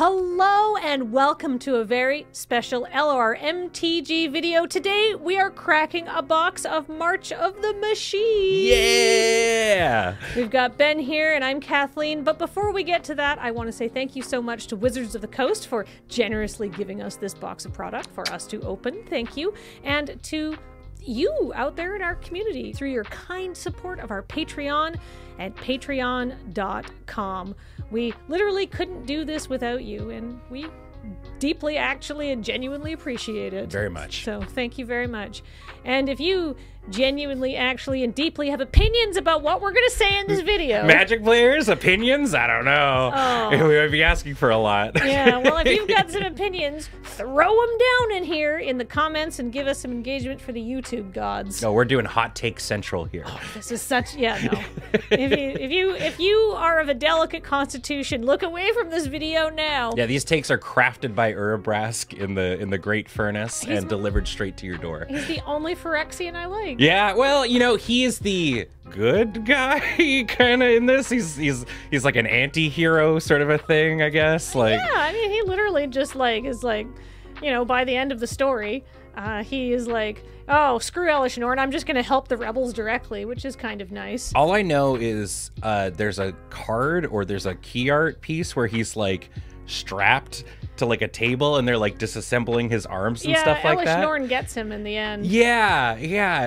Hello and welcome to a very special LRRMTG video. Today we are cracking a box of March of the Machine. Yeah! We've got Ben here and I'm Kathleen, but before we get to that, I want to say thank you so much to Wizards of the Coast for generously giving us this box of product for us to open. Thank you. And to you out there in our community through your kind support of our Patreon at patreon.com. We literally couldn't do this without you, and we deeply, actually, and genuinely appreciate it. Very much. So thank you very much. And if you genuinely, actually, and deeply have opinions about what we're going to say in this video. Magic players? Opinions? I don't know. Oh. We might be asking for a lot. Yeah, well, if you've got some opinions, throw them down in here in the comments and give us some engagement for the YouTube gods. No, we're doing Hot Take Central here. Oh, this is such, yeah, no. If you are of a delicate constitution, look away from this video now. Yeah, these takes are crafted by Urabrask in the Great Furnace and delivered straight to your door. He's the only Phyrexian I like. Yeah, well, you know, he is the good guy kind of in this. He's like an anti-hero sort of a thing, I guess. Like, yeah, I mean, he literally just is like, you know, by the end of the story, he is like, oh, screw Elish Norn, I'm just going to help the rebels directly, which is kind of nice. all I know is there's a card or there's a key art piece where he's like strapped to like a table and they're like disassembling his arms and stuff like that. Yeah, Elish Norn gets him in the end. Yeah,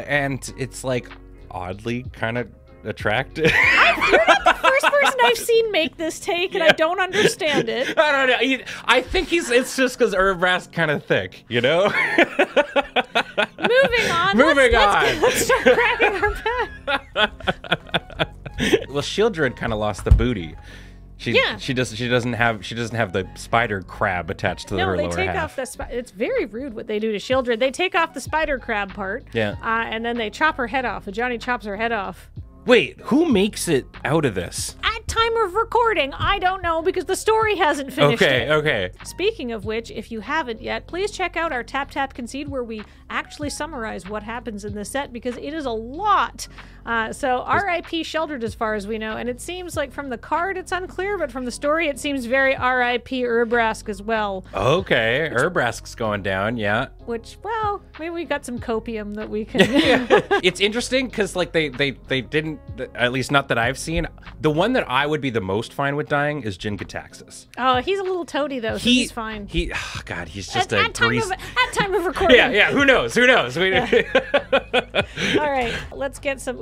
and it's like oddly kind of attractive. You're not the first person I've seen make this take, and I don't understand it. I don't know. I think it's just because Urabrask kind of thick, you know? Moving on. Let's start cracking our pack. Well, Shieldred kind of lost the booty. She doesn't have the spider crab attached to her lower half. No, they take off the it's very rude what they do to Shieldred. They take off the spider crab part. Yeah. And then they chop her head off. Johnny chops her head off. Wait, who makes it out of this? At time of recording, I don't know because the story hasn't finished yet. Okay. Speaking of which, if you haven't yet, please check out our Tap Tap Concede where we actually summarize what happens in this set because it is a lot. So R.I.P. Sheldred as far as we know, and it seems like from the card it's unclear, but from the story it seems very R.I.P. Urabrask as well. Okay, Urabrask's going down, yeah. Which, well, maybe we got some copium that we can... It's interesting because like they didn't, at least not that I've seen. The one that I would be the most fine with dying is Jin-Gitaxias. Oh, he's a little toady though, so he's fine. God, he's just at time of recording. Yeah, who knows? Yeah. All right, let's get some,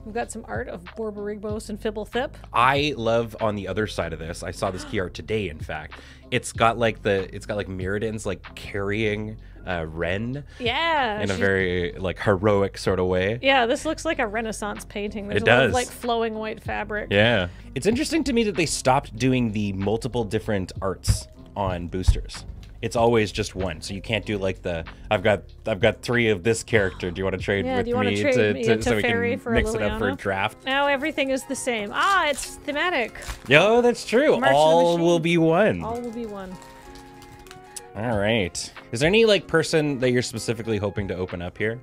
we've got some art of Borborygmos and Fibblethip. I love on the other side of this, I saw this key art today, in fact. It's got like Mirrodin's like carrying Ren. Yeah. In a very like heroic sort of way. Yeah, this looks like a Renaissance painting. There's it a lot does. of like flowing white fabric. Yeah. It's interesting to me that they stopped doing the multiple different arts on boosters. It's always just one, so you can't do like the I've got 3 of this character. Do you want to trade with me so we can mix it up for a draft? Now everything is the same. Ah, it's thematic. Yo, that's true. All will be one. All will be one. All right. Is there any like person that you're specifically hoping to open up here?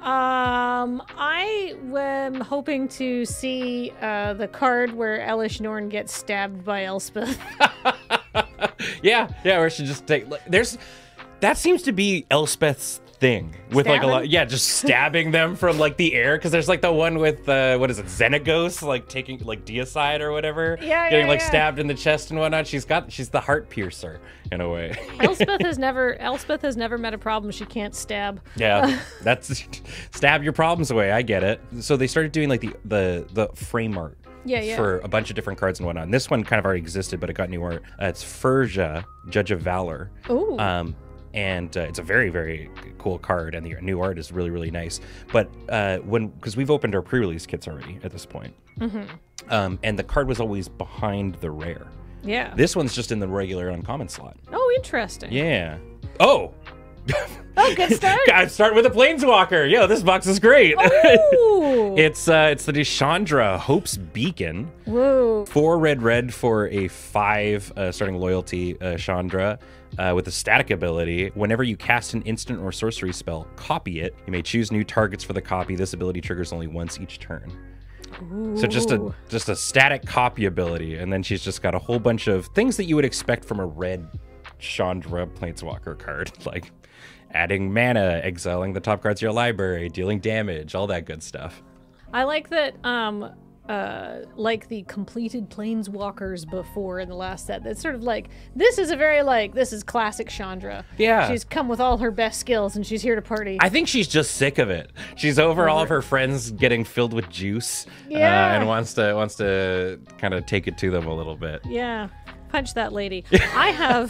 I am hoping to see the card where Elish Norn gets stabbed by Elspeth. Yeah, or she just take that seems to be Elspeth's thing with Stabbing? like a lot, just stabbing them from like the air because there's like the one with what is it, Xenagos, like taking like deicide or whatever, getting like stabbed in the chest and whatnot. She's the heart piercer in a way. Elspeth has never met a problem she can't stab. Yeah, that's stab your problems away. I get it. So they started doing like the frame art. Yeah. For a bunch of different cards and whatnot. And this one kind of already existed, but it got new art. It's Furja, Judge of Valor. Ooh. And it's a very, very cool card, and the new art is really, really nice. But because we've opened our pre-release kits already at this point, and the card was always behind the rare. Yeah. This one's just in the regular uncommon slot. Oh, interesting. Yeah. Oh. Oh, good start. Gotta start with a Planeswalker. Yo, this box is great. Ooh. It's the Deshandra Hope's Beacon. Whoa. 4 red for a 5 starting loyalty Chandra with a static ability. Whenever you cast an instant or sorcery spell, copy it. You may choose new targets for the copy. This ability triggers only once each turn. So just a static copy ability, and then she's just got a whole bunch of things that you would expect from a red Chandra Planeswalker card, like adding mana, exiling the top cards of your library, dealing damage, all that good stuff. I like that, like the completed Planeswalkers before in the last set. It's sort of like, this is a very, like, this is classic Chandra. Yeah. She's come with all her best skills, and she's here to party. I think she's just sick of it. She's over all of her friends getting filled with juice, Yeah. and wants to kind of take it to them a little bit. Yeah. Punch that lady. I have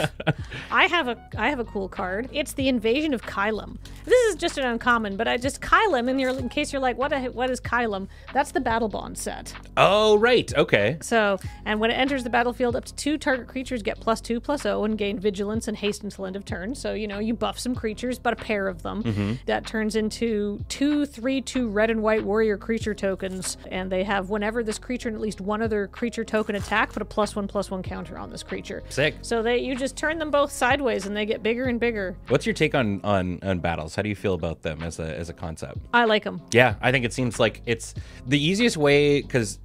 a cool card. It's the Invasion of Kylum. This is just an uncommon, but Kylum, in case you're like, what is Kylum? That's the Battle Bond set. Oh, right. Okay. So, and when it enters the battlefield, up to 2 target creatures get +2/+0 and gain vigilance and haste until end of turn. So, you buff some creatures, but a pair of them. Mm-hmm. That turns into 2 3/2 red and white warrior creature tokens, and they have, whenever this creature and at least one other creature token attack, put a +1/+1 counter on this creature. Sick. So you just turn them both sideways and they get bigger and bigger. What's your take on battles? How do you feel about them as a concept? I like them. Yeah, I think it seems like it's the easiest way, because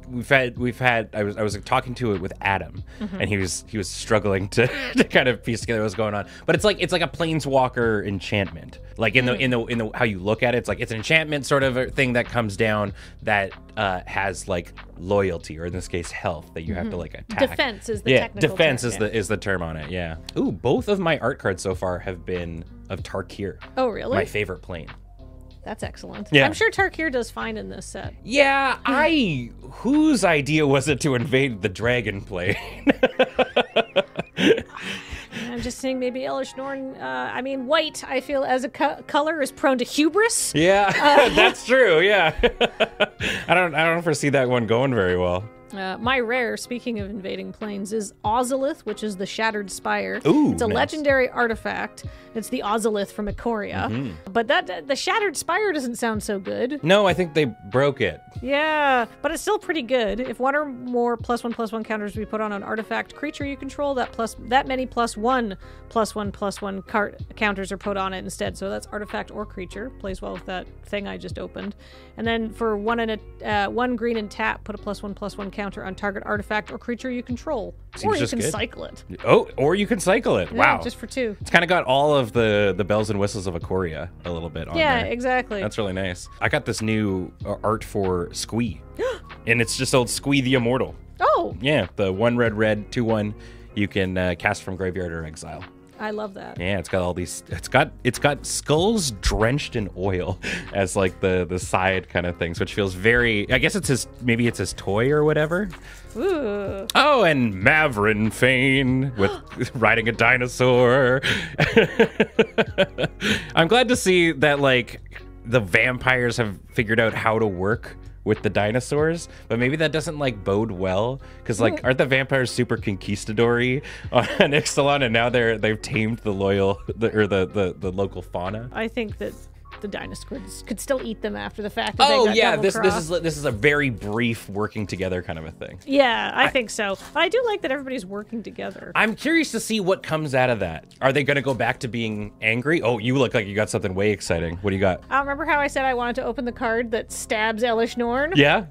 we've had I was talking to it with Adam, mm-hmm. and he was struggling to kind of piece together what's going on. But it's like a planeswalker enchantment. Like in the how you look at it, it's like it's an enchantment sort of a thing that comes down that has like loyalty, or in this case health, that you have to like attack. Defense is the technical defense term, is the term on it. Yeah. Ooh, both of my art cards so far have been of Tarkir. Oh, really? My favorite plane. That's excellent. Yeah. I'm sure Tarkir does fine in this set. Yeah, whose idea was it to invade the dragon plane? I'm just saying maybe Elish Norn, white, I feel, as a color is prone to hubris. Yeah, that's true, yeah. I don't foresee that one going very well. My rare, speaking of invading planes, is Ozolith, which is the Shattered Spire. Ooh, it's a nice. legendary artifact. It's the Ozolith from Ikoria. Mm-hmm. But the Shattered Spire doesn't sound so good. No, I think they broke it. Yeah, but it's still pretty good. If one or more +1/+1 counters we put on an artifact creature you control, that many +1/+1/+1 counters are put on it instead. So that's artifact or creature. Plays well with that thing I just opened. And then for 1 green and tap, put a +1/+1 counter on target artifact or creature you control. Seems or you just can good. cycle it. Oh, or you can cycle it. Yeah, wow. just for 2. It's kind of got all of the bells and whistles of Ikoria a little bit on there. Yeah, exactly. That's really nice. I got this new art for Squee. And it's just old Squee the Immortal. Oh! Yeah, the 1 red 2/1 you can cast from graveyard or exile. I love that. Yeah, it's got all these. It's got skulls drenched in oil as like the side kind of things, which feels very. I guess it's his toy or whatever. Ooh. Oh, and Mavrin Fane with riding a dinosaur. I'm glad to see that like the vampires have figured out how to work with the dinosaurs, but maybe that doesn't like bode well, because like aren't the vampires super conquistador-y on Ixalan, and now they've tamed the local fauna? I think that the dinosaurs could still eat them after the fact. That Oh they got yeah, double-crossed. this is a very brief working together kind of a thing. Yeah, I think so. But I do like that everybody's working together. I'm curious to see what comes out of that. Are they going to go back to being angry? Oh, you look like you got something way exciting. What do you got? Remember how I said I wanted to open the card that stabs Elish Norn? Yeah.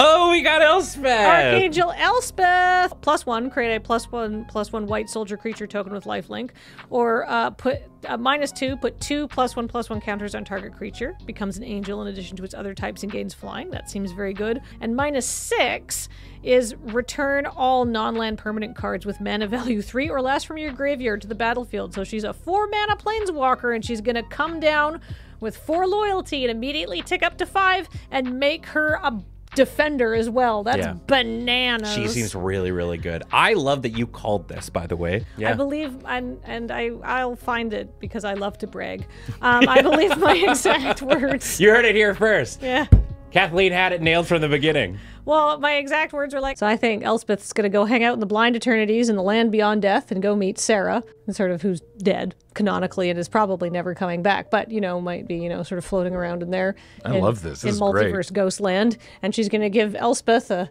Oh, we got Elspeth! Archangel Elspeth! +1, create a +1/+1 white soldier creature token with lifelink. Or put -2, put 2 +1/+1 counters on target creature. Becomes an angel in addition to its other types and gains flying. That seems very good. And -6 is return all non-land permanent cards with mana value 3 or less from your graveyard to the battlefield. So she's a 4-mana planeswalker, and she's going to come down with 4 loyalty and immediately tick up to 5 and make her a defender as well. That's bananas. She seems really, really good. I love that you called this, by the way. Yeah. I believe, and I'll find it because I love to brag. I believe my exact words. You heard it here first. Yeah. Kathleen had it nailed from the beginning. Well, my exact words were like, so I think Elspeth's going to go hang out in the blind eternities in the land beyond death and go meet Sarah, sort of who's dead canonically and is probably never coming back, but, might be, sort of floating around in there. I love this. This in is multiverse great. ghost land. And she's going to give Elspeth a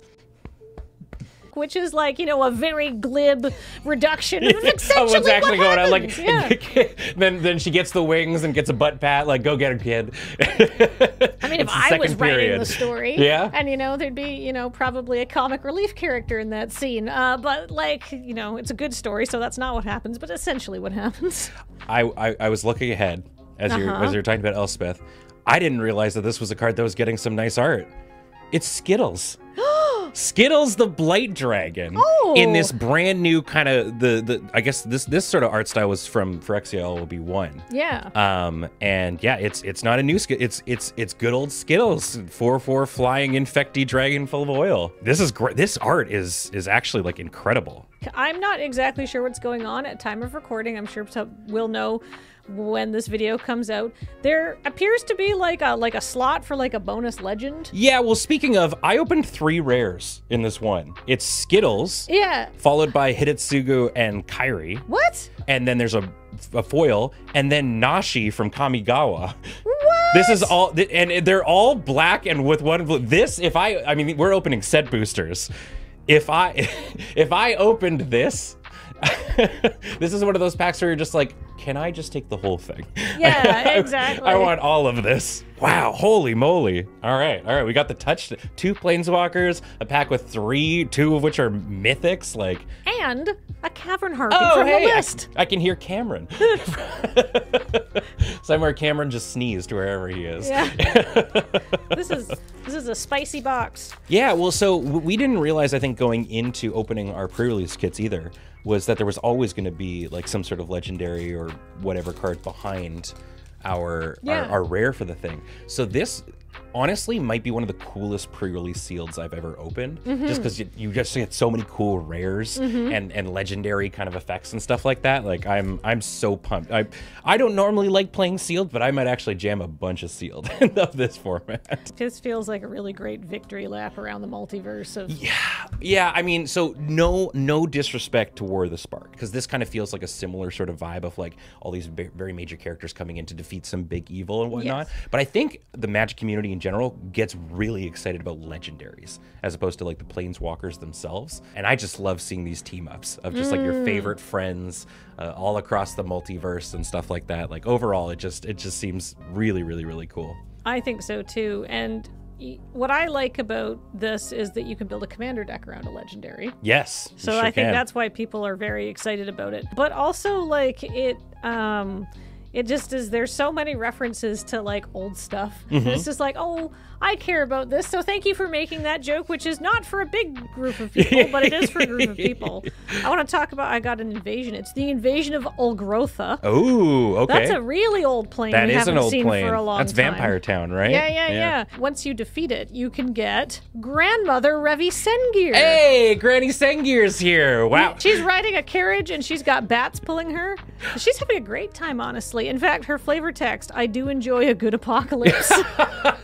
which is like, you know, a very glib reduction of essentially what's actually going on. Like, yeah. then she gets the wings and gets a butt pat. Like, go get her, kid. I mean, if I was writing the story, yeah, and, you know, there'd be, you know, probably a comic relief character in that scene. But, like, you know, it's a good story, so that's not what happens, but essentially what happens. I was looking ahead as you were talking about Elspeth. I didn't realize that this was a card that was getting some nice art. It's Skittles. Skittles the Blight Dragon in this brand new kind of I guess this sort of art style was from Phyrexia LB1. Yeah. And yeah, it's not a new Skittle. It's good old Skittles, 4/4 flying infecty dragon full of oil. This is great. This art is actually like incredible. I'm not exactly sure what's going on at time of recording. I'm sure we'll know when this video comes out. There appears to be like a slot for like a bonus legend. Yeah, well, speaking of, I opened 3 rares in this one. It's Skittles. Yeah. Followed by Hidetsugu and Kairi. What? And then there's a foil, and then Nashi from Kamigawa. What? This is all, and they're all black and with one blue. This, I mean, we're opening set boosters. If I opened this, this is one of those packs where you're just like, can I just take the whole thing? Yeah, exactly. I want all of this. Wow, holy moly. All right, we got the touch. 2 Planeswalkers, a pack with 3, 2 of which are mythics, like. And a Cavern Harpy from the list. I can hear Cameron. Somewhere Cameron just sneezed wherever he is. Yeah. This is a spicy box. Yeah, well, so we didn't realize, I think, going into opening our pre-release kits either, was that there was always going to be like some sort of legendary or whatever card behind our rare for the thing. So this honestly might be one of the coolest pre-release seals I've ever opened, just because you just get so many cool rares and legendary kind of effects and stuff like that. Like I'm so pumped. I don't normally like playing sealed, but I might actually jam a bunch of sealed of this format. This feels like a really great victory lap around the multiverse of. Yeah. I mean, so no disrespect to War of the Spark, because this kind of feels like a similar sort of vibe of like all these very major characters coming in to defeat some big evil and whatnot. Yes. But I think the Magic community in general gets really excited about legendaries as opposed to like the Planeswalkers themselves. And I just love seeing these team ups of just like your favorite friends all across the multiverse and stuff like that. Like overall, it just seems really, really, really cool. I think so too. And what I like about this is that you can build a commander deck around a legendary. Yes. So sure I think that's why people are very excited about it. But also like it just is, there's so many references to like old stuff. It's just like, oh, I care about this, so thank you for making that joke, which is not for a big group of people, but it is for a group of people. I want to talk about, I got an invasion. It's the invasion of Ulgrotha. Oh, okay. That's a really old plane that we is haven't an old seen plane. For a long That's time. Vampire Town, right? Yeah. Once you defeat it, you can get Grandmother Revi Sengir. Hey, Granny Sengir's here. Wow. She's riding a carriage and she's got bats pulling her. She's having a great time, honestly. In fact, her flavor text, I do enjoy a good apocalypse.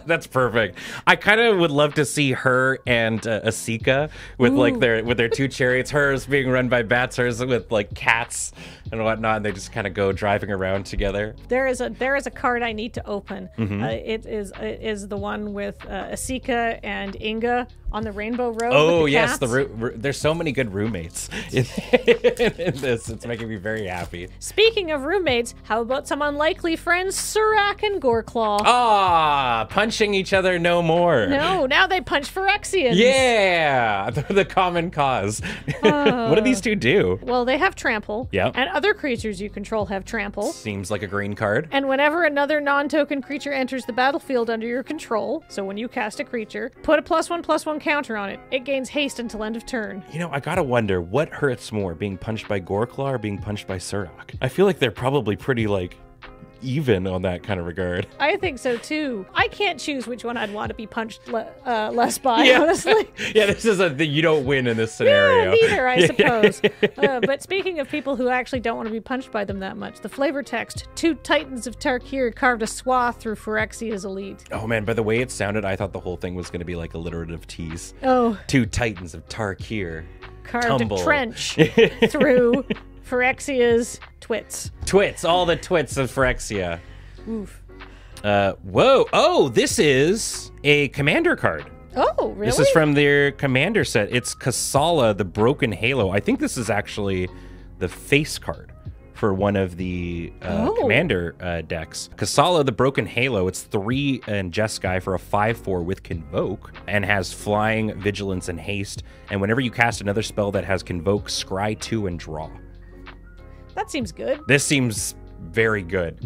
That's perfect. I kind of would love to see her and Asika with like their 2 chariots. Hers being run by bats, hers with like cats and whatnot, and they just kind of go driving around together. There is a card I need to open. It is the one with Asika and Inga on the Rainbow Road. Oh with the yes, cats. There's so many good roommates in this. It's making me very happy. Speaking of roommates, how about some unlikely friends, Surak and Goreclaw? Ah, punching each other no more. No, now they punch Phyrexians. Yeah, the common cause. What do these 2 do? Well, they have trample. Yeah. And other creatures you control have trample. Seems like a green card. And whenever another non-token creature enters the battlefield under your control, so when you cast a creature, put a +1/+1 counter on it. It gains haste until end of turn. You know, I gotta wonder, what hurts more, being punched by Goreclaw or being punched by Surak? I feel like they're probably pretty, like, even on that kind of regard. I think so too. I can't choose which one I'd want to be punched less by, honestly. Yeah, this is you don't win in this scenario. Yeah, neither, I suppose. But speaking of people who actually don't want to be punched by them that much, the flavor text, 2 Titans of Tarkir carved a swath through Phyrexia's elite. Oh man, by the way it sounded, I thought the whole thing was going to be like alliterative tease. Oh. 2 Titans of Tarkir carved a trench through Phyrexia's twits. Twits, all the twits of Phyrexia. Oof. Whoa. Oh, this is a commander card Oh, really? This is from their commander set. It's Kassala, the Broken Halo. I think this is actually the face card for one of the commander decks. Kassala, the Broken Halo, it's 3 and Jeskai for a 5/4 with Convoke, and has flying, vigilance, and haste. And whenever you cast another spell that has Convoke, scry 2 and draw. That seems good. This seems very good.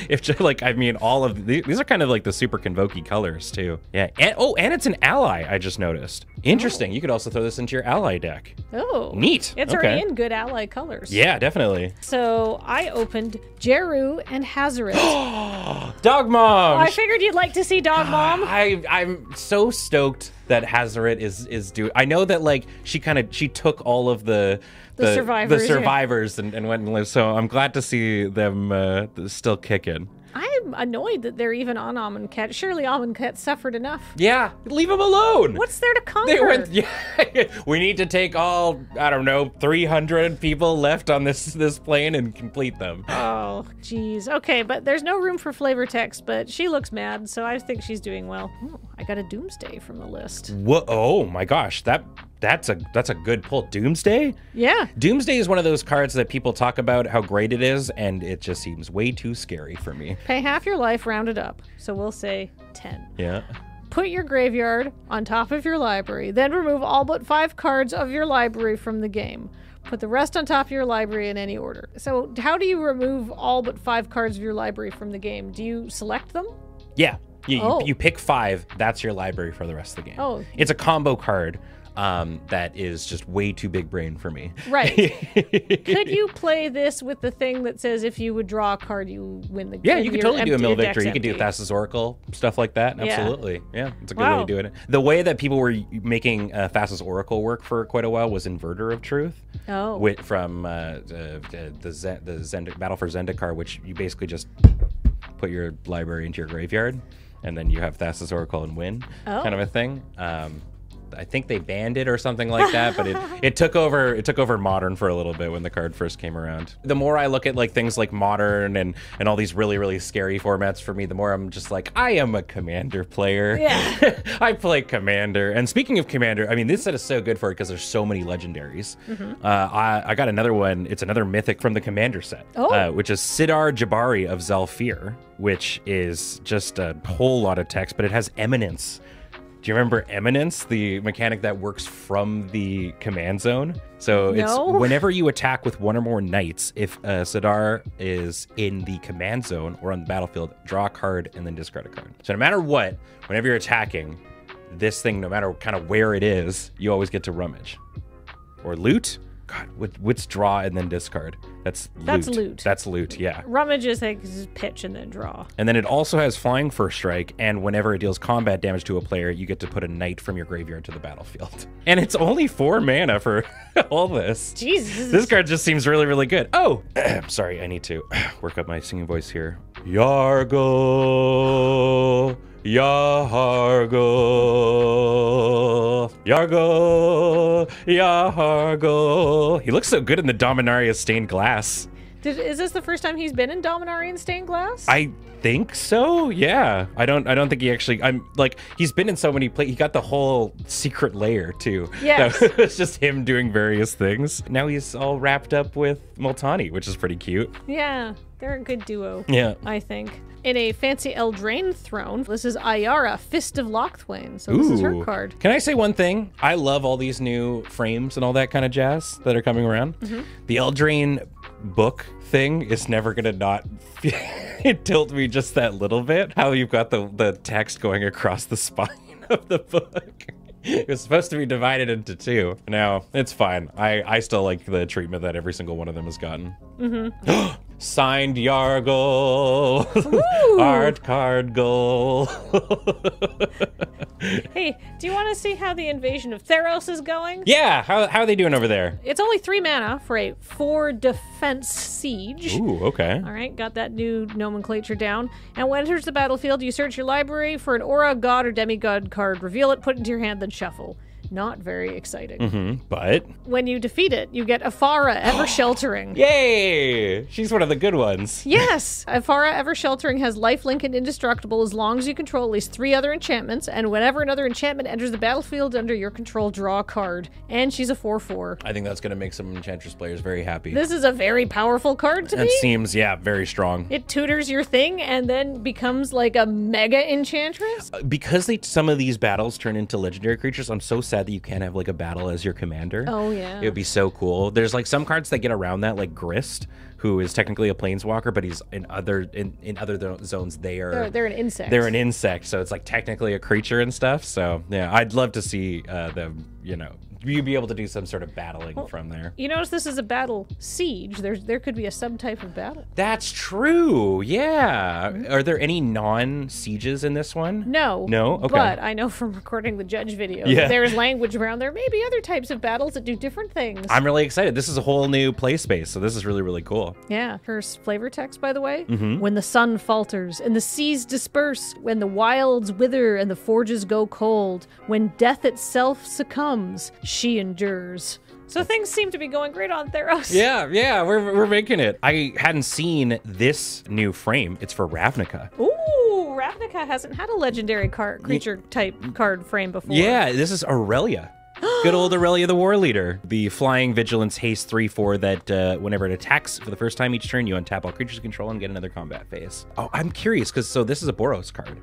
If just, like, I mean, all of these are kind of like the super Convoke-y colors too. Yeah. And it's an ally, I just noticed. Interesting. You could also throw this into your ally deck. Oh, neat. It's already in good ally colors. Yeah, definitely. So I opened Jeru and Hazoret. Dog Mom. I figured you'd like to see Dog Mom. I'm so stoked that Hazoret is doing. I know that like she took all of the survivors and went and lived. So I'm glad to see them still kicking. I'm annoyed that they're even on Amonkhet. Surely Amonkhet suffered enough. Yeah, leave them alone. What's there to conquer? We need to take all, I don't know, 300 people left on this plane and complete them. Oh, geez. Okay, but there's no room for flavor text, but she looks mad, so I think she's doing well. Oh, I got a Doomsday from the list. Whoa, oh my gosh, that's a good pull. Doomsday? Yeah. Doomsday is one of those cards that people talk about how great it is, and it just seems way too scary for me. Pay half your life rounded up, so we'll say 10. Yeah. Put your graveyard on top of your library, then remove all but 5 cards of your library from the game. Put the rest on top of your library in any order. So how do you remove all but 5 cards of your library from the game? Do you select them? Yeah. You pick 5, that's your library for the rest of the game. Oh. It's a combo card. That is just way too big brain for me. Right. Could you play this with the thing that says if you would draw a card, you win the game? Yeah, you could totally do a mill victory. You could do Thassa's Oracle, stuff like that. Absolutely. Yeah, it's a good way to do it. The way that people were making Thassa's Oracle work for quite a while was Inverter of Truth. Oh. From the Battle for Zendikar, which you basically just put your library into your graveyard, and then you have Thassa's Oracle and win, kind of a thing. I think they banned it or something like that, but it took over Modern for a little bit when the card first came around. The more I look at like things like Modern and all these really, really scary formats for me, the more I'm just like, I am a Commander player. Yeah. I play Commander. And speaking of Commander, I mean, this set is so good for it because there's so many legendaries. Mm-hmm. I got another one. It's another mythic from the Commander set, which is Sidar Jabari of Zalfir, which is just a whole lot of text, but it has Eminence. Do you remember Eminence, the mechanic that works from the command zone? So it's whenever you attack with 1 or more knights, if Sidar is in the command zone or on the battlefield, draw a card and then discard a card. So no matter what, whenever you're attacking, this thing, no matter kind of where it is, you always get to rummage. Or loot. God, what's draw and then discard? That's loot. That's loot, yeah. Rummage is like pitch and then draw. And then it also has flying first strike, and whenever it deals combat damage to a player, you get to put a knight from your graveyard to the battlefield. And it's only 4 mana for all this. Jesus. This card just seems really, really good. Oh, sorry, I need to work up my singing voice here. Yargo. Yargo, Yargo, Yargo. He looks so good in the Dominaria stained glass. Is this the first time he's been in Dominarian stained glass? I think so. Yeah. I don't think he actually. I'm like he's been in so many places. He got the whole secret layer too. Yes. So it's just him doing various things. Now he's all wrapped up with Multani, which is pretty cute. Yeah, they're a good duo. Yeah. I think. In a fancy Eldraine throne, this is Ayara, Fist of Lochthwain. So this is her card. Can I say one thing? I love all these new frames and all that kind of jazz that are coming around. Mm-hmm. The Eldraine book thing is never going to not tilt me just that little bit. How you've got the text going across the spine of the book. It was supposed to be divided into 2. Now, it's fine. I still like the treatment that every single one of them has gotten. Mm-hmm. Signed Yargo. Art card goal. Hey, do you want to see how the invasion of Theros is going? Yeah, how are they doing over there? It's only 3 mana for a 4 defense siege. Ooh, okay. All right, got that new nomenclature down. And when it enters the battlefield, you search your library for an aura, god, or demigod card, reveal it, put it into your hand, then shuffle. not very exciting. But when you defeat it, you get Afara, Ever Sheltering. yay! She's one of the good ones. Yes! Afara, Ever Sheltering has lifelink and indestructible as long as you control at least 3 other enchantments, and whenever another enchantment enters the battlefield under your control, draw a card. And she's a 4/4. I think that's going to make some Enchantress players very happy. This is a very powerful card to me. It seems, yeah, very strong. It tutors your thing and then becomes like a mega enchantress. Because some of these battles turn into legendary creatures, I'm so sad that you can't have like a battle as your commander. Oh, yeah. It would be so cool. There's like some cards that get around that, like Grist, who is technically a planeswalker, but he's in other zones. They're an insect. They're an insect, so it's like technically a creature and stuff. So yeah, I'd love to see them, you know, you'd be able to do some sort of battling from there. You notice this is a battle siege. There could be a subtype of battle. That's true. Yeah. Are there any non-sieges in this one? No. No? Okay. But I know from recording the Judge video, there's language around there. Maybe other types of battles that do different things. I'm really excited. This is a whole new play space, so this is really, really cool. Yeah. Her flavor text, by the way. When the sun falters and the seas disperse, when the wilds wither and the forges go cold, when death itself succumbs, she endures. So things seem to be going great on Theros. Yeah, we're making it. I hadn't seen this new frame. It's for Ravnica. Ooh, Ravnica hasn't had a legendary creature type card frame before. Yeah, this is Aurelia. Good old Aurelia the War Leader. The flying vigilance haste 3/4 that whenever it attacks for the first time each turn, you untap all creatures you control and get another combat phase. Oh, I'm curious because so this is a Boros card,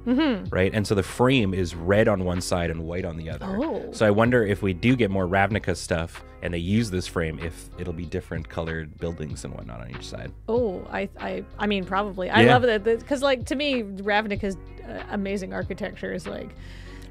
right? And so the frame is red on one side and white on the other. Oh. So I wonder if we do get more Ravnica stuff and they use this frame, if it'll be different colored buildings and whatnot on each side. Oh, I mean, probably. I love it because, like, to me, Ravnica's amazing architecture is like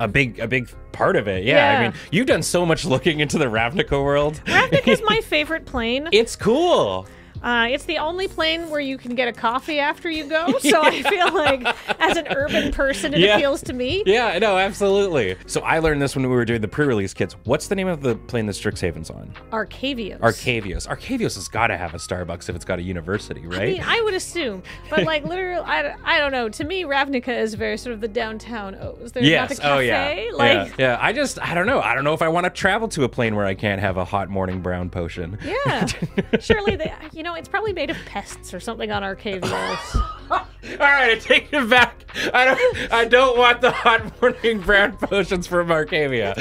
a big part of it. Yeah. I mean, you've done so much looking into the Ravnica world. Ravnica's my favorite plane. It's cool. It's the only plane where you can get a coffee after you go, so I feel like as an urban person, it appeals to me. Yeah, no, absolutely. So I learned this when we were doing the pre-release kits. What's the name of the plane that Strixhaven's on? Arcavios. Arcavios has got to have a Starbucks if it's got a university, right? I mean, I would assume, but like literally, I don't know. To me, Ravnica is very sort of the downtown O's. There's not a cafe. Yeah. I don't know. I don't know if I want to travel to a plane where I can't have a hot morning brown potion. Yeah. Surely they, it's probably made of pests or something on Arcavios. All right, I take it back. I don't want the hot morning brown potions from Arcavia.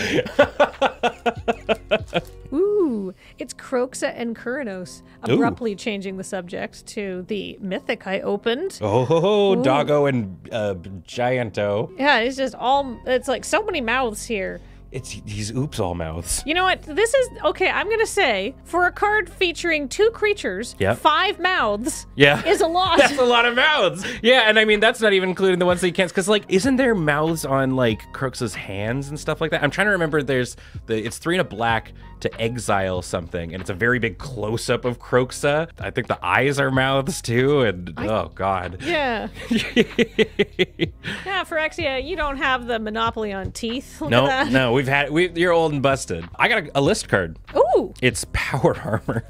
Ooh, it's Kroxa and Kuranos. Abruptly changing the subject to the mythic I opened. Oh, Doggo and Gianto. Yeah, it's like so many mouths here. It's these oops all mouths. You know what? This is okay. I'm gonna say for a card featuring 2 creatures, 5 mouths. Is a lot. That's a lot of mouths. Yeah, and I mean that's not even including the ones that you can't. Because like, isn't there mouths on like Kroxa's hands and stuff like that? I'm trying to remember. It's 3 and a black to exile something, and it's a very big close up of Kroxa. I think the eyes are mouths too, and oh god. Yeah. Yeah, Phyrexia, you don't have the monopoly on teeth. Look at that. No. You're old and busted. I got a list card. Ooh. It's Power Armor.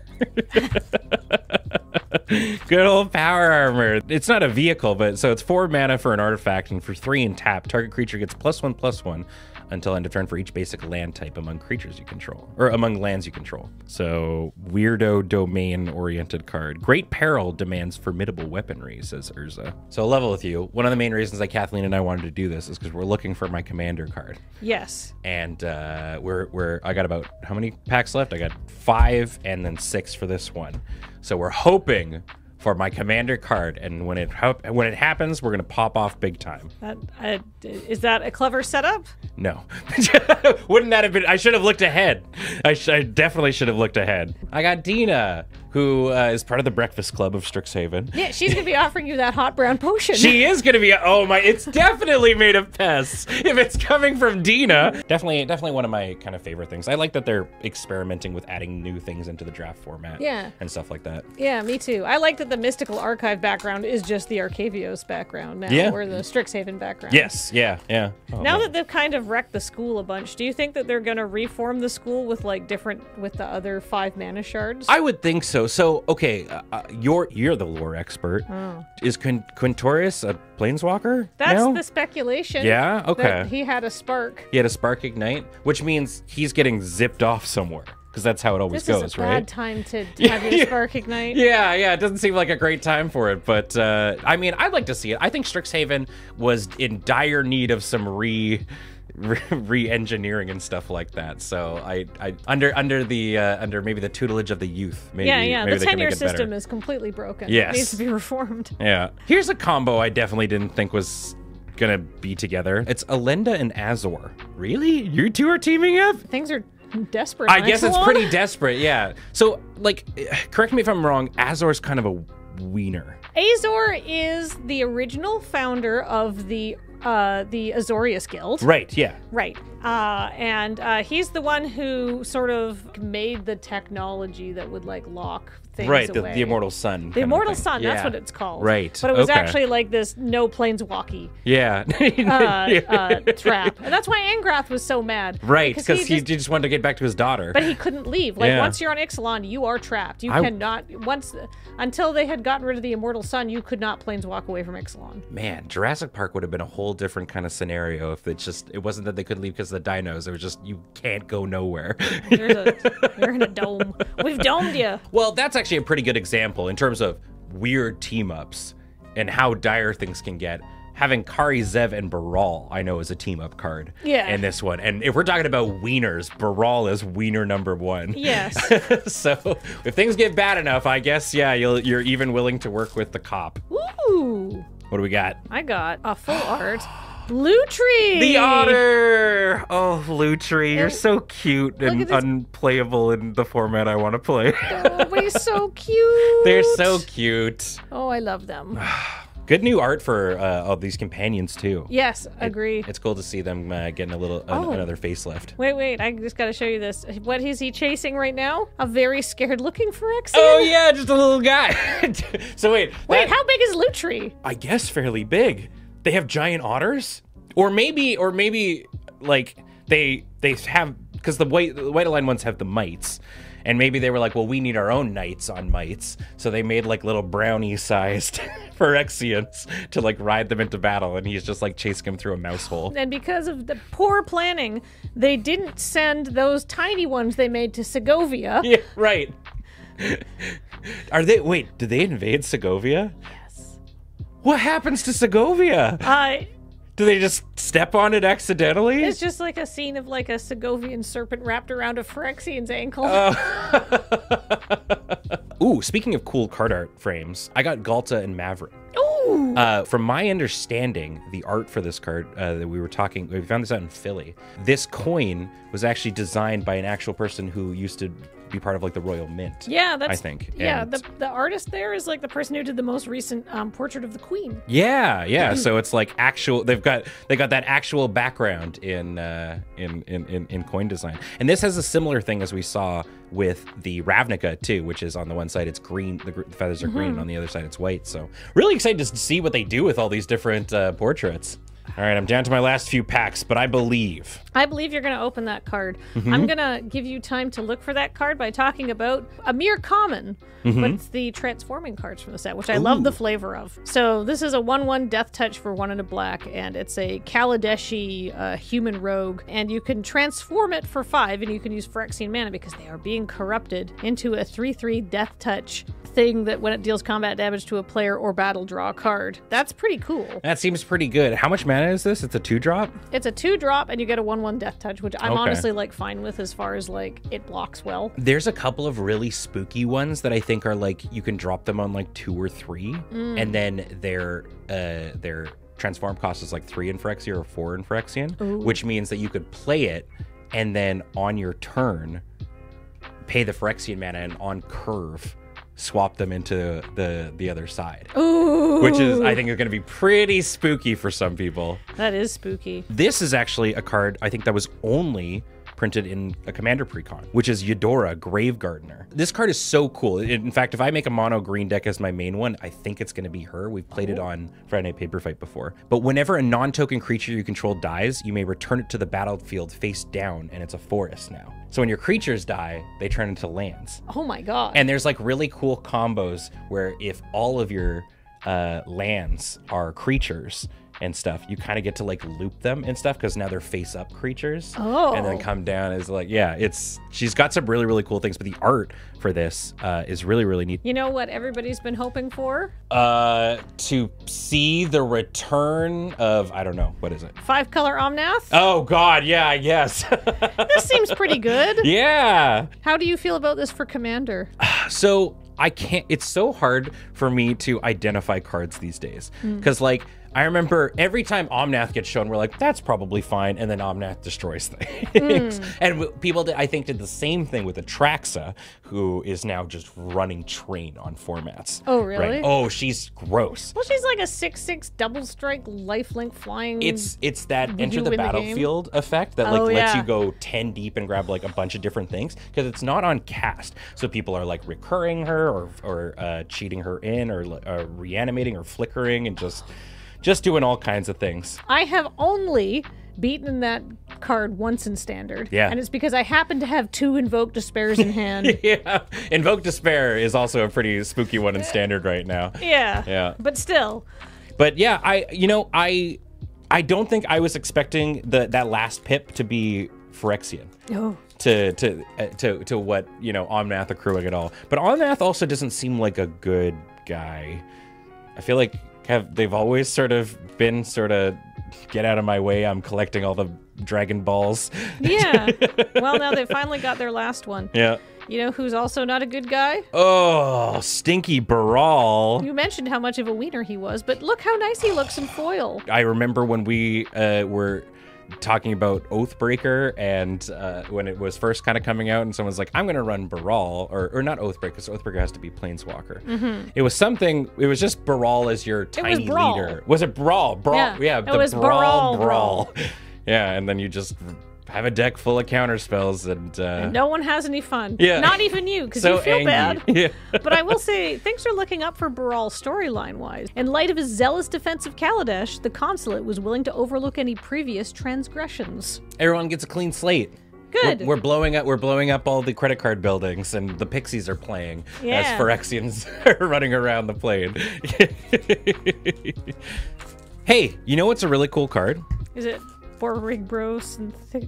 Good old Power Armor. It's not a vehicle, but so it's 4 mana for an artifact, and for 3 and tap, target creature gets +1/+1 until end of turn for each basic land type among creatures you control, or among lands you control. So weirdo domain-oriented card. Great Peril demands formidable weaponry, says Urza. So I'll level with you. One of the main reasons that Kathleen and I wanted to do this is because we're looking for my commander card. Yes. And I got about, how many packs left? I got 5 and then 6 for this one. So we're hoping for my commander card, and when it happens, we're gonna pop off big time. Is that a clever setup? No. Wouldn't that have been? I should have looked ahead. I definitely should have looked ahead. I got Dina, who is part of the Breakfast Club of Strixhaven. Yeah, she's gonna be offering you that hot brown potion. She is gonna be. Oh my! It's definitely made of pests. If it's coming from Dina, definitely one of my kind of favorite things. I like that they're experimenting with adding new things into the draft format. Yeah. And stuff like that. Yeah, me too. I like that the Mystical Archive background is just the Arcavios background now, or the Strixhaven background. Yes. Yeah. Oh, now that they've kind of wrecked the school a bunch, do you think that they're gonna reform the school with like the other 5 mana shards? I would think so. though. So okay, you're the lore expert. Is Quintorius a planeswalker? That's the speculation. Yeah. Okay. That he had a spark. He had a spark ignite, which means he's getting zipped off somewhere. Because that's how it always goes, right? This is a bad time to have your spark ignite. Yeah, it doesn't seem like a great time for it, but I mean, I'd like to see it. I think Strixhaven was in dire need of some re-engineering and stuff like that. So I under maybe the tutelage of the youth, maybe the they can tenure make it better. system is completely broken. Yes. It needs to be reformed. Yeah. Here's a combo I definitely didn't think was gonna be together. It's Alenda and Azor. Really? You two are teaming up? Things are desperate. I guess it's pretty desperate, yeah. So, like, correct me if I'm wrong, Azor's kind of a wiener. Azor is the original founder of the Azorius Guild. Right, yeah. Right. And he's the one who sort of made the technology that would, like, lock things away. Right, the Immortal Sun. The Immortal Sun, that's what it's called. Right. But it was actually like this no planeswalkie trap. And that's why Angrath was so mad. Right, because he just wanted to get back to his daughter. But he couldn't leave. Like, once you're on Ixalan, you are trapped. You cannot, until they had gotten rid of the Immortal Sun, you could not planeswalk away from Ixalan. Man, Jurassic Park would have been a whole different kind of scenario if it wasn't that they couldn't leave because of the dinos. It was just, you can't go nowhere. You're in a dome. We've domed you. Well, that's actually a pretty good example in terms of weird team-ups and how dire things can get. Having Kari, Zev, and Baral, I know, is a team-up card in this one. And if we're talking about wieners, Baral is wiener number 1. Yes. So if things get bad enough, I guess, you're even willing to work with the cop. Ooh. What do we got? I got a full art. Lutri! The otter! Oh, Lutri, you're so cute and unplayable in the format I want to play. Oh, but he's so cute. They're so cute. Oh, I love them. Good new art for all these companions, too. Yes, agree. It's cool to see them getting a little another facelift. Wait, I just got to show you this. What is he chasing right now? A very scared-looking Phyrexian? Oh, yeah, just a little guy. So wait, how big is Lutri? I guess fairly big. They have giant otters? Or maybe like they have, because the white aligned ones have the mites. And maybe they were like, well, we need our own knights on mites. So they made like little brownie-sized Phyrexians to like ride them into battle. And he's just like chasing them through a mouse hole. And because of the poor planning, they didn't send those tiny ones they made to Segovia. Yeah, right. Did they invade Segovia? Yes. What happens to Segovia? Do they just step on it accidentally? It's just like a scene of like a Segovian serpent wrapped around a Phyrexian's ankle. Ooh, speaking of cool card art frames, I got Galta and Maverick. Ooh! From my understanding, the art for this card that we found this out in Philly. This coin was actually designed by an actual person who used to be part of like the Royal Mint. Yeah, I think. Yeah, the artist there is like the person who did the most recent portrait of the Queen. Yeah. So it's like actual. They got that actual background in coin design, and this has a similar thing as we saw with the Ravnica too, which is on the one side it's green, the feathers are green, and on the other side it's white. So really excited to see what they do with all these different portraits. All right, I'm down to my last few packs, but I believe you're going to open that card. I'm going to give you time to look for that card by talking about a mere common, but it's the transforming cards from the set, which I love the flavor of. So this is a 1/1 Death Touch for 1 and a black, and it's a Kaladeshi human rogue, and you can transform it for 5, and you can use Phyrexian mana because they are being corrupted into a 3/3 Death Touch thing that when it deals combat damage to a player or battle, draw a card. That's pretty cool. That seems pretty good. How much mana is this? It's a 2-drop? It's a 2-drop, and you get a 1/1 Death Touch, which I'm honestly like fine with as far as like it blocks well. There's a couple of really spooky ones that I think are like you can drop them on like 2 or 3, and then their transform cost is like 3 in Phyrexia or 4 in Phyrexian, which means that you could play it and then on your turn pay the Phyrexian mana and on curve swap them into the other side. Ooh. Which is, I think, is going to be pretty spooky for some people. That is spooky. This is actually a card I think that was only printed in a commander precon, which is Eudora, Grave Gardener. This card is so cool. In fact, if I make a mono green deck as my main one, I think it's going to be her. We've played it on Friday Night Paper Fight before. But whenever a non-token creature you control dies, you may return it to the battlefield face down, and it's a forest now. So when your creatures die, they turn into lands. Oh my god. And there's like really cool combos where if all of your lands are creatures and stuff, you kind of get to like loop them and stuff because now they're face up creatures. Oh. And then come down is like, yeah, she's got some really, really cool things, but the art for this is really, really neat. You know what everybody's been hoping for? To see the return of, I don't know, what is it? 5-color Omnath? Oh god, yeah, I guess. This seems pretty good. Yeah. How do you feel about this for Commander? So it's so hard for me to identify cards these days. Because like, I remember every time Omnath gets shown, we're like, that's probably fine. And then Omnath destroys things. And people, I think, did the same thing with Atraxa, who is now just running train on formats. Oh, really? Right? Oh, she's gross. Well, she's like a 6/6 double strike lifelink flying. It's that enter the battlefield effect that like lets you go 10 deep and grab like a bunch of different things because it's not on cast. So people are like recurring her or cheating her in or reanimating or flickering and just doing all kinds of things. I have only beaten that card once in Standard. Yeah. And it's because I happen to have 2 Invoke Despairs in hand. Yeah. Invoke Despair is also a pretty spooky one in Standard right now. Yeah. Yeah. But still. But yeah, I don't think I was expecting that last pip to be Phyrexian. Oh. To what, Omnath accruing at all. But Omnath also doesn't seem like a good guy. I feel like they've always sort of been get out of my way, I'm collecting all the Dragon Balls. Yeah. Well, now they finally got their last one. Yeah. You know who's also not a good guy? Oh, Stinky Baral. You mentioned how much of a wiener he was, but look how nice he looks in foil. I remember when we were talking about Oathbreaker and when it was first kind of coming out and someone's like, I'm going to run Baral, or not Oathbreaker, because Oathbreaker has to be Planeswalker. It was just Baral as your tiny leader. Was it Brawl? Brawl, yeah it was Brawl. Yeah, and then you just have a deck full of counter spells and no one has any fun. Yeah. Not even you, because so you feel angry. bad. Yeah. But I will say, things are looking up for Baral storyline-wise. In light of his zealous defense of Kaladesh, the Consulate was willing to overlook any previous transgressions. Everyone gets a clean slate. Good. We're blowing up all the credit card buildings, and the Pixies are playing as Phyrexians are running around the plane. Hey, you know what's a really cool card? Is it Borrigbros and Thick?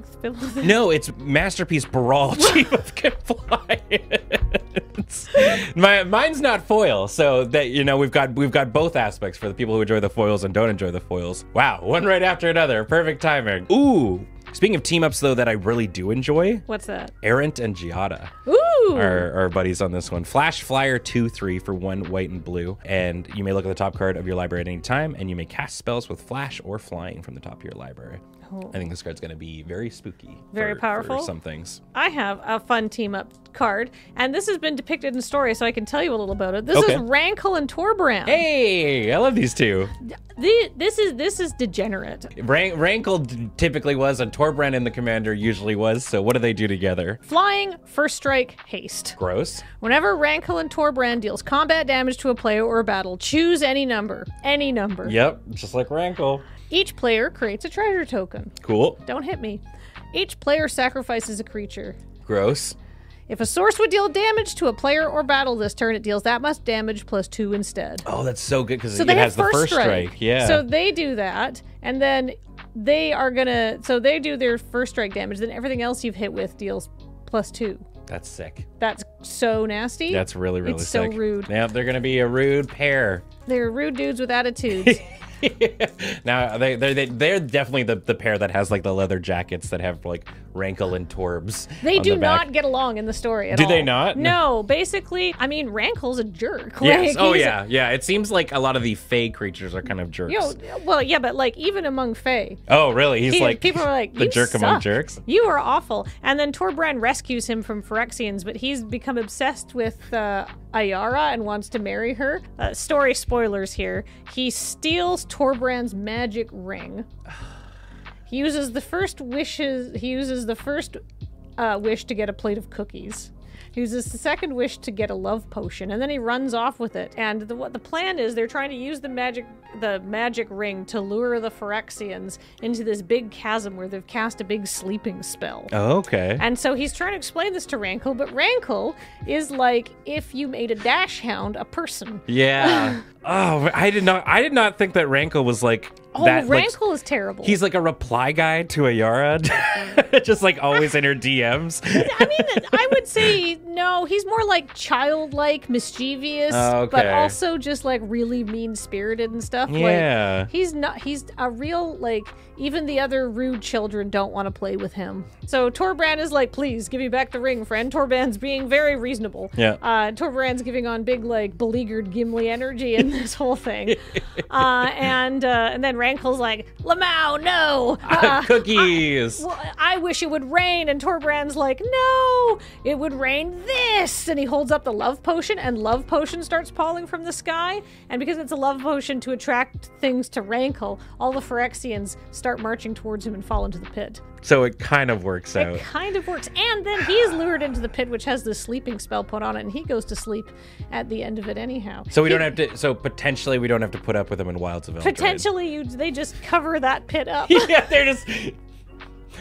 No, it's Masterpiece Baral, Chief of Compliance. Mine's not foil, so that we've got both aspects for the people who enjoy the foils and don't enjoy the foils. Wow, one right after another, perfect timing. Ooh. Speaking of team-ups, though, that I really do enjoy. What's that? Errant and Giada. Ooh! Are buddies on this one. Flash Flyer 2/3 for 1 white and blue. And you may look at the top card of your library at any time, and you may cast spells with flash or flying from the top of your library. Oh. I think this card's going to be very spooky. Very powerful. For some things. I have a fun team-up card, and this has been depicted in story, so I can tell you a little about it. This is Rankle and Torbrand. Hey! I love these two. This is degenerate. Rankle typically was, and Torbrand in the Commander usually was, so what do they do together? Flying, first strike, haste. Gross. Whenever Rankle and Torbrand deals combat damage to a player or a battle, choose any number. Any number. Yep, just like Rankle. Each player creates a treasure token. Cool. Don't hit me. Each player sacrifices a creature. Gross. If a source would deal damage to a player or battle this turn, it deals that much damage plus 2 instead. Oh, that's so good because it has the first strike. Yeah. So they do that, and then they do their first strike damage, then everything else you've hit with deals plus 2. That's sick. That's so nasty. That's really, really sick. It's so rude. Yeah, they're going to be a rude pair. They're rude dudes with attitudes. Now they're definitely the pair that has like the leather jackets that have like Rankle and Torbs. They do not get along in the story at all. Do they not? No, basically, I mean, Rankle's a jerk. Yes. Yeah. It seems like a lot of the Fae creatures are kind of jerks. Well, yeah, but like even among Fae. Oh, really? He's like people are like the jerk among jerks. You are awful. And then Torbrand rescues him from Phyrexians, but he's become obsessed with Ayara and wants to marry her. Story spoilers here. He steals Torbrand's magic ring. He uses the first wish to get a plate of cookies. He uses the second wish to get a love potion, and then he runs off with it. And what the plan is, they're trying to use the magic ring to lure the Phyrexians into this big chasm where they've cast a big sleeping spell. Oh, okay. And so he's trying to explain this to Rankle, but Rankle is like if you made a dash hound a person. Yeah. Oh, I did not think that Rankle was like. Rankle is terrible. He's like a reply guy to Ayara, just like always in her DMs. I mean, I would say no. He's more like childlike, mischievous, but also just like really mean-spirited and stuff. Yeah, like, he's not. He's a real like. Even the other rude children don't want to play with him. So Torbrand is like, "Please give me back the ring, friend." Torbrand's being very reasonable. Yeah. Torbrand's giving on big like beleaguered Gimli energy in this whole thing, and then Rankle's like, Lamau, no! Cookies! I wish it would rain, and Torbrand's like, no! It would rain this! And he holds up the love potion, and love potion starts falling from the sky, and because it's a love potion to attract things to Rankle, all the Phyrexians start marching towards him and fall into the pit. So it kind of works out. It kind of works. And then he's lured into the pit, which has the sleeping spell put on it, and he goes to sleep at the end of it anyhow. So we don't have to. So potentially we don't have to put up with him in Wilds of Eldraine. Potentially, they just cover that pit up. Yeah, they're just.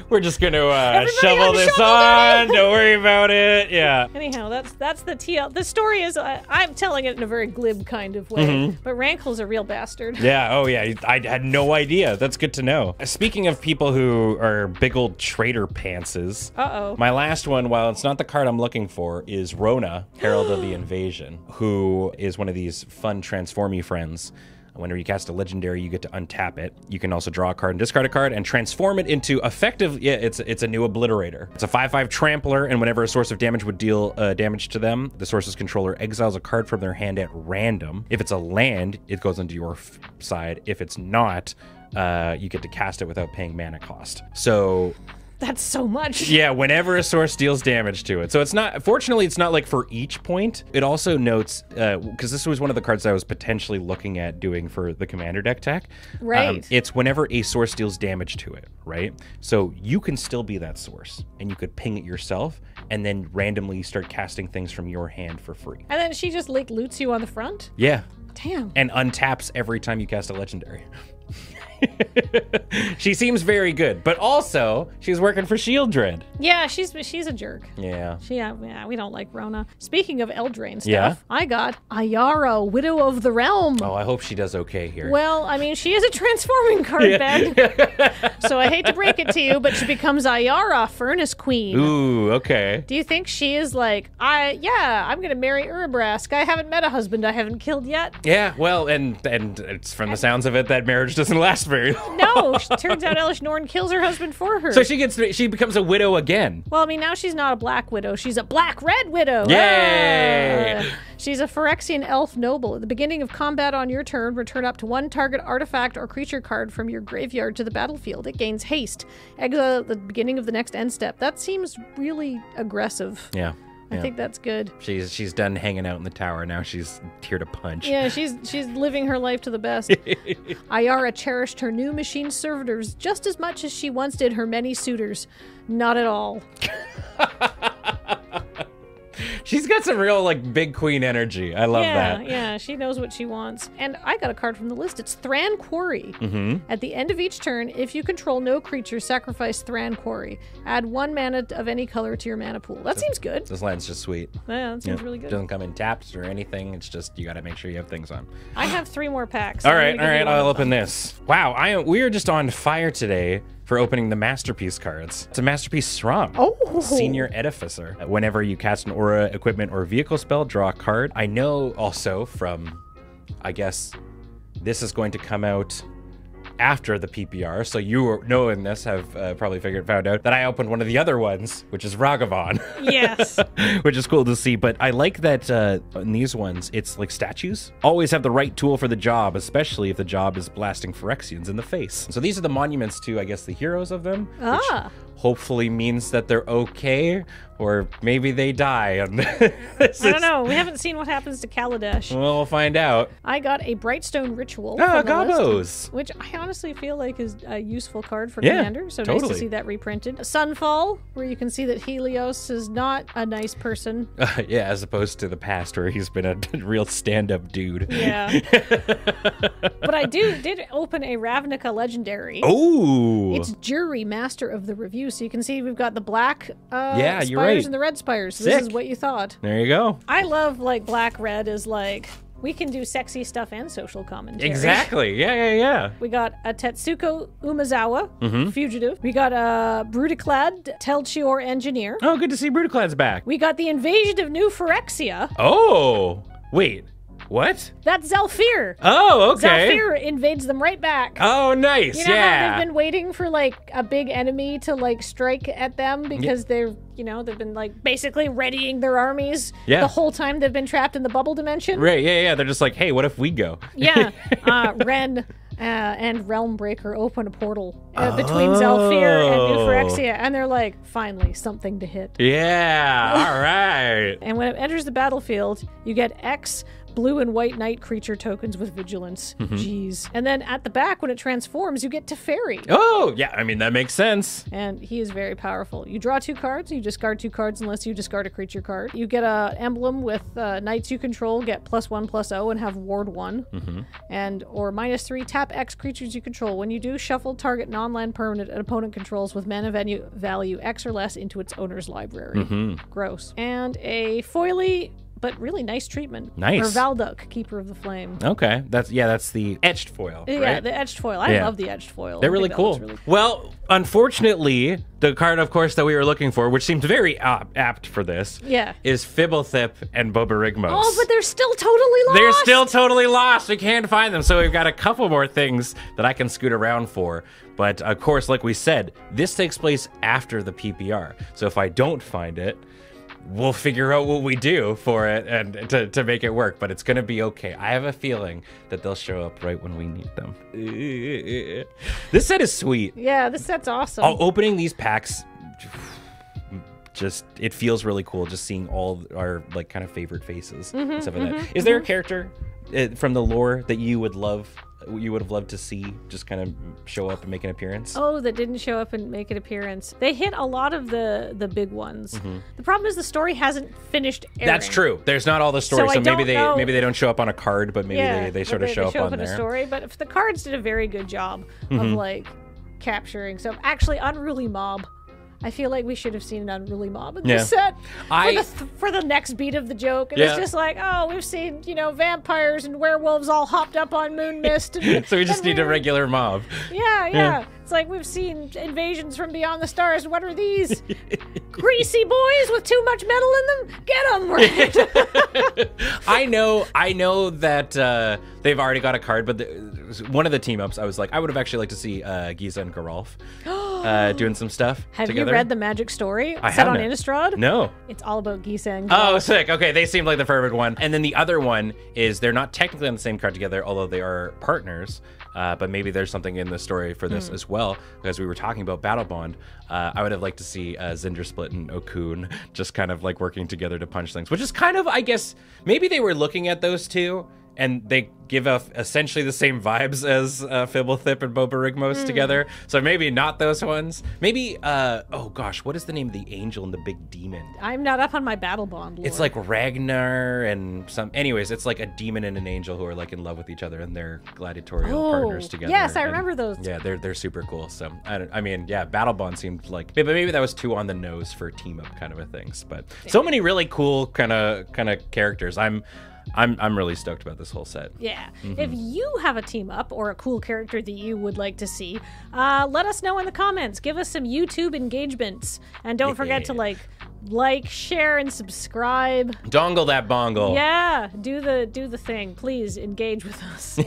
We're just gonna shovel this on. Don't worry about it. Yeah. Anyhow, that's the TL. The story is I'm telling it in a very glib kind of way, but Rankle's a real bastard. Yeah. Oh yeah. I had no idea. That's good to know. Speaking of people who are big old traitor pantses. My last one, while it's not the card I'm looking for, is Rona, Herald of the Invasion, who is one of these fun transformy friends. Whenever you cast a legendary, you get to untap it. You can also draw a card and discard a card and transform it into effective. Yeah, it's a new obliterator. It's a 5/5 trampler, and whenever a source of damage would deal damage to them, the source's controller exiles a card from their hand at random. If it's a land, it goes into your side. If it's not, you get to cast it without paying mana cost. So. That's so much. Yeah, whenever a source deals damage to it. So it's not, fortunately, it's not like for each point. It also notes, because this was one of the cards I was potentially looking at doing for the commander deck tech. Right. It's whenever a source deals damage to it, right? So you can still be that source, and you could ping it yourself, and then randomly start casting things from your hand for free. And then she just like loots you on the front? Yeah. Damn. And untaps every time you cast a legendary. She seems very good, but also she's working for Shieldred. Yeah, she's a jerk. Yeah. Yeah, we don't like Rona. Speaking of Eldraine stuff, I got Ayara, Widow of the Realm. Oh, I hope she does okay here. Well, I mean, she is a transforming card, Ben. So I hate to break it to you, but she becomes Ayara, Furnace Queen. Ooh, okay. Do you think she is like, I'm gonna marry Urabrask. I haven't met a husband I haven't killed yet. Yeah, well, and it's from the sounds of it, that marriage doesn't last very long. No, turns out Elish Norn kills her husband for her. So she becomes a widow again. Well, I mean, now she's not a black widow. She's a black-red widow. Yay! She's a Phyrexian elf noble. At the beginning of combat on your turn, return up to one target artifact or creature card from your graveyard to the battlefield. It gains haste. Exile at the beginning of the next end step. That seems really aggressive. Yeah. I think that's good. She's done hanging out in the tower. Now she's here to punch. Yeah, she's living her life to the best. Ayara cherished her new machine servitors just as much as she once did her many suitors. Not at all. She's got some real, like, big queen energy. I love that. Yeah, she knows what she wants. And I got a card from the list. It's Thran Quarry. At the end of each turn, if you control no creature, sacrifice Thran Quarry. Add 1 mana of any color to your mana pool. That seems good. This land's just sweet. Yeah, that seems really good. It doesn't come in tapped or anything. It's just, you got to make sure you have things on. I have 3 more packs. All right, I'll open this. Wow, we are just on fire today for opening the Masterpiece cards. It's a Masterpiece Srom. Oh! Senior Edificer. Whenever you cast an aura, equipment, or vehicle spell, draw a card. I know also from, I guess, this is going to come out after the PPR, so you knowing this have probably found out that I opened one of the other ones, which is Ragavan. Yes. Which is cool to see, but I like that in these ones, it's like statues. Always have the right tool for the job, especially if the job is blasting Phyrexians in the face. So these are the monuments to, I guess, the heroes of them, hopefully means that they're okay, or maybe they die. And I don't know. We haven't seen what happens to Kaladesh. Well, we'll find out. I got a Brightstone Ritual. Ah, from the Gobos. list, which I honestly feel like is a useful card for Yeah, Commander. So totally. nice to see that reprinted. Sunfall, where you can see that Helios is not a nice person. Yeah, as opposed to the past where he's been a real stand-up dude. Yeah. But I did open a Ravnica Legendary. Oh! It's Jury, Master of the Review. So you can see we've got the black Yeah, spires you're right. and the red spires. So Sick. this is what you thought. There you go. I love, like, black-red is like, we can do sexy stuff and social commentary. Exactly. Yeah. We got a Tetsuko Umezawa, Fugitive. We got a Brutaclad Telchior Engineer. Oh, good to see Brutaclad's back. We got the Invasion of New Phyrexia. Oh! Wait. What? That's Zalfir. Oh, okay. Zalfir invades them right back. Oh, nice. You know how yeah. they've been waiting for, like, a big enemy to, like, strike at them because they're, you know, they've been, like, basically readying their armies the whole time they've been trapped in the bubble dimension. Right, yeah. They're just like, hey, what if we go? Yeah. Ren and Realmbreaker open a portal between Zalfir and New Phyrexia, and they're like, finally, something to hit. Yeah, all right. And when it enters the battlefield, you get X blue and white knight creature tokens with vigilance. Jeez. And then at the back, when it transforms, you get Teferi. Oh, yeah, I mean, that makes sense. And he is very powerful. You draw 2 cards, you discard 2 cards unless you discard a creature card. You get a emblem with knights you control, get +1/+0 and have ward 1. And or -3, tap X creatures you control. When you do, shuffle target non-land permanent an opponent controls with mana value X or less into its owner's library. Gross. And a foily but really nice treatment. Nice. Or Valduk, Keeper of the Flame. Okay, that's the etched foil, right? Yeah, the etched foil. I love the etched foil. They're I really think that cool. looks really cool. Well, unfortunately, the card, of course, that we were looking for, which seemed very apt for this, is Fibblethip and Bobarigmos. Oh, but they're still totally lost. They're still totally lost. We can't find them. So we've got a couple more things that I can scoot around for. But, of course, like we said, this takes place after the PPR. So if I don't find it, we'll figure out what we do for it and to make it work, but it's gonna be okay. I have a feeling that they'll show up right when we need them. This set is sweet. Yeah, this set's awesome. Opening these packs, just it feels really cool. Just seeing all our like kind of favorite faces and stuff like that. Is there a character from the lore that you would have loved to see just kind of show up and make an appearance? Oh, that didn't show up and make an appearance. They hit a lot of the big ones. The problem is the story hasn't finished airing. That's true. There's not all the story, so maybe they don't show up on a card, but maybe they sort of show up on in there. A story. But if the cards did a very good job of like capturing some actually Unruly Mob. I feel like we should have seen an Unruly Mob in this set for the next beat of the joke. And it's just like, oh, we've seen, you know, vampires and werewolves all hopped up on Moon Mist. And, so we just need a regular mob. Yeah. It's like we've seen invasions from beyond the stars. What are these? Greasy boys with too much metal in them? Get them right. I know that they've already got a card, but one of the team ups, I was like, I would have actually liked to see Giza and Geralf doing some stuff together. You read the Magic Story I set on haven't. Innistrad? No. It's all about Giza and Geralf. Oh, sick. Okay, they seemed like the perfect one. And then the other one is they're not technically on the same card together, although they are partners. But maybe there's something in the story for this as well, because we were talking about Battle Bond. I would have liked to see Zindersplit and Okun just kind of like working together to punch things, which is kind of, I guess, maybe they were looking at those two and they give off essentially the same vibes as Fibblethip and Bobarigmos together. So maybe not those ones. Maybe, oh gosh, what is the name of the angel and the big demon? I'm not up on my Battle Bond lore. It's like Ragnar and some... Anyways, it's like a demon and an angel who are like in love with each other and they're gladiatorial partners together. Yes, I remember those. Yeah, they're super cool. So, I mean, yeah, Battle Bond seemed like... But maybe that was too on the nose for team-up kind of a things. But so many really cool kind of characters. I'm really stoked about this whole set. Yeah. If you have a team up or a cool character that you would like to see, let us know in the comments. Give us some YouTube engagements. And don't forget to like, share, and subscribe. Dongle that bongle. Yeah. Do the thing. Please engage with us.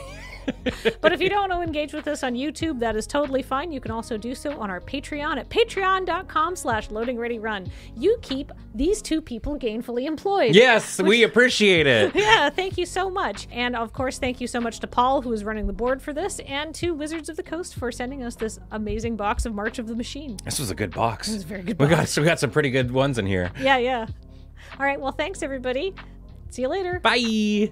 But if you don't want to engage with us on YouTube, that is totally fine. You can also do so on our Patreon at patreon.com/loadingreadyrun. You keep these two people gainfully employed. Yes, we appreciate it. Yeah, thank you so much. And of course, thank you so much to Paul, who is running the board for this, and to Wizards of the Coast for sending us this amazing box of March of the Machine. This was a good box. It was a very good box. We got some pretty good ones in here. Yeah, yeah. All right, well, thanks, everybody. See you later. Bye.